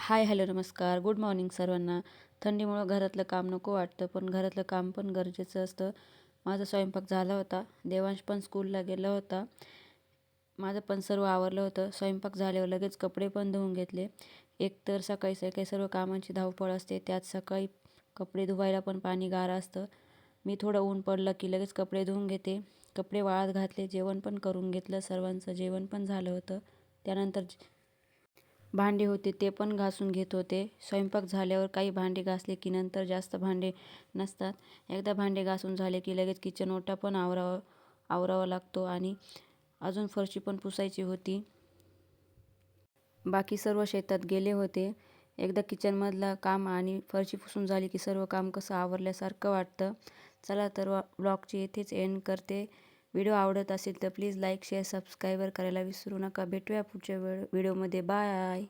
हाय, hello, नमस्कार, good morning सर्वांना. थंडीमुळं घरातलं काम नको वाटतं, पण घरातलं काम पण गरजेचं असतं. माझा स्वयंपाक झाला होता. देवांश पण स्कूलला गेला होता. माझं पण सर्व आवरलं होतं. स्वयंपाक झाल्यावर लगेच कपडे पण धुवून घेतले. एकतर सकाळी सकाळी सर्व कामांची धावपळ असते, त्यात सकाळी कपडे धुवायला पण पाणी गार असतं. मी थोडं ऊन पडलं की लगेच कपडे धुवून घेते. कपडे वाळत घातले, जेवण पण करून घेतलं. सर्वांचं जेवण पण झालं होतं. त्यानंतर भांडे होते ते पण घासून घेत होते. स्वयंपाक झाल्यावर काही भांडे घासले की नंतर जास्त भांडे नसतात. एकदा भांडे घासून झाले की लगेच किचन ओटा पण आवरावा लागतो आणि अजून फरशी पण पुसायची होती. बाकी सर्व शेतात गेले होते. एकदा किचनमधलं काम आणि फरशी पुसून झाली की सर्व काम कसं आवरल्यासारखं वाटतं. चला तर ब्लॉगची येथेच एंड करते. व्हिडिओ आवडत असेल तर प्लीज लाईक, शेअर, सबस्क्राईबर करायला विसरू नका. भेटूया पुढच्या व्हिडिओमध्ये. बाय.